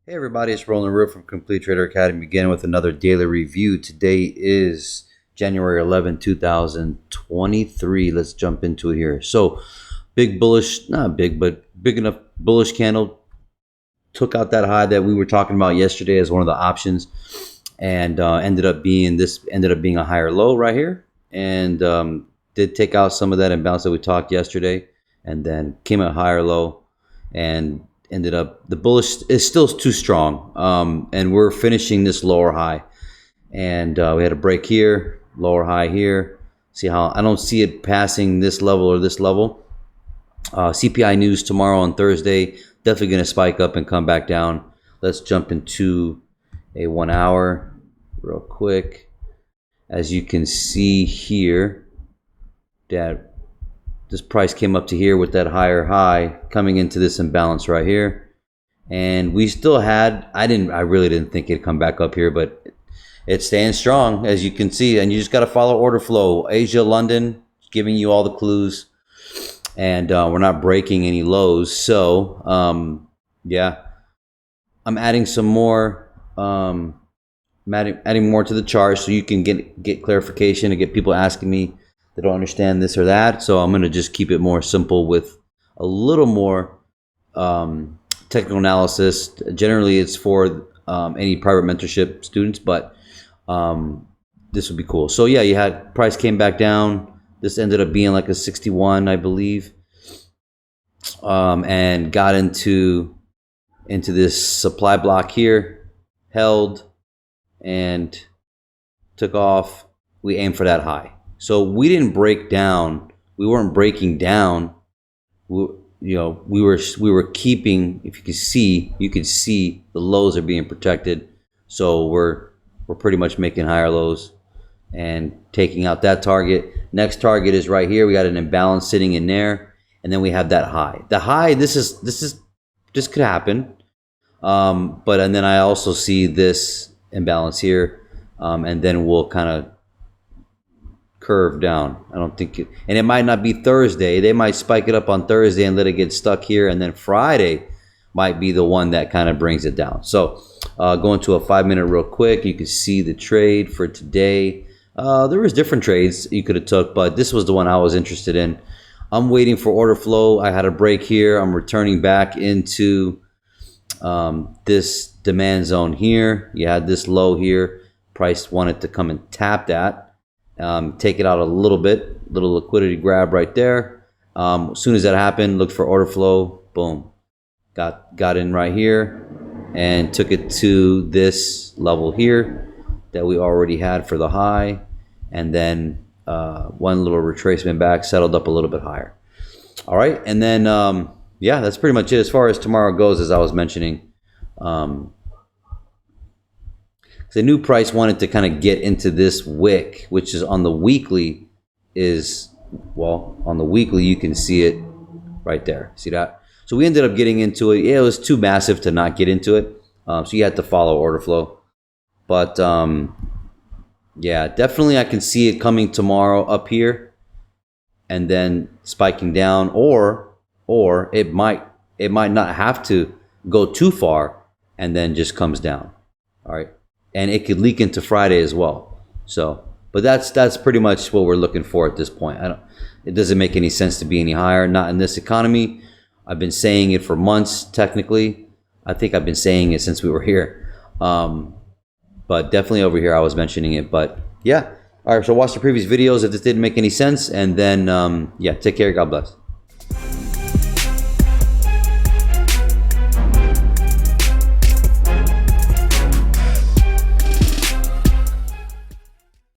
Hey everybody, it's Roland Rip from Complete Trader Academy again with another daily review. Today is January 11, 2023. Let's jump into it here. So, big bullish, not big, but big enough bullish candle. Took out that high that we were talking about yesterday as one of the options, and ended up being a higher low right here, and did take out some of that imbalance that we talked yesterday, and then came at higher low, and ended up the bullish is still too strong, and we're finishing this lower high, and we had a break here, lower high here. See how I don't see it passing this level or this level. CPI news tomorrow on Thursday, definitely going to spike up and come back down. Let's jump into a 1 hour real quick. As you can see here, that this price came up to here with that higher high coming into this imbalance right here, and we still had I really didn't think it'd come back up here, but it's staying strong, as you can see. And you just got to follow order flow. Asia, London, giving you all the clues, and we're not breaking any lows. So yeah, I'm adding some more, adding more to the chart so you can get clarification and get people asking me they don't understand this or that. So I'm going to just keep it more simple with a little more technical analysis. Generally, it's for any private mentorship students, but this would be cool. So yeah, you had price came back down. This ended up being like a 61, I believe, and got into this supply block here, held, and took off. We aimed for that high. So we didn't break down. We weren't breaking down. We were keeping. If you could see the lows are being protected. So we're pretty much making higher lows and taking out that target. Next target is right here. We got an imbalance sitting in there, and then we have that high. The high. This could happen. And then I also see this imbalance here, and then we'll kind of curve down. I don't think and it might not be Thursday. They might spike it up on Thursday and let it get stuck here, and then Friday might be the one that kind of brings it down. So going to a 5-minute real quick, you can see the trade for today. There was different trades you could have took, but this was the one I was interested in. I'm waiting for order flow. I had a break here. I'm returning back into this demand zone here. You had this low here. Price wanted to come and tap that. Take it out a little bit, little liquidity grab right there. As soon as that happened, looked for order flow, boom, got in right here and took it to this level here that we already had for the high, and then one little retracement back, settled up a little bit higher. All right, and then yeah, that's pretty much it as far as tomorrow goes. As I was mentioning, the new price wanted to kind of get into this wick, which is on the weekly, on the weekly you can see it right there. See that? So we ended up getting into it. Yeah, it was too massive to not get into it. So you had to follow order flow. But yeah, definitely I can see it coming tomorrow up here and then spiking down, or it might not have to go too far and then just comes down. All right. And it could leak into Friday as well. So, but that's pretty much what we're looking for at this point. It doesn't make any sense to be any higher, not in this economy. I've been saying it for months. Technically, I think I've been saying it since we were here. But definitely over here, I was mentioning it. But yeah, all right. So watch the previous videos if this didn't make any sense, and then yeah, take care. God bless.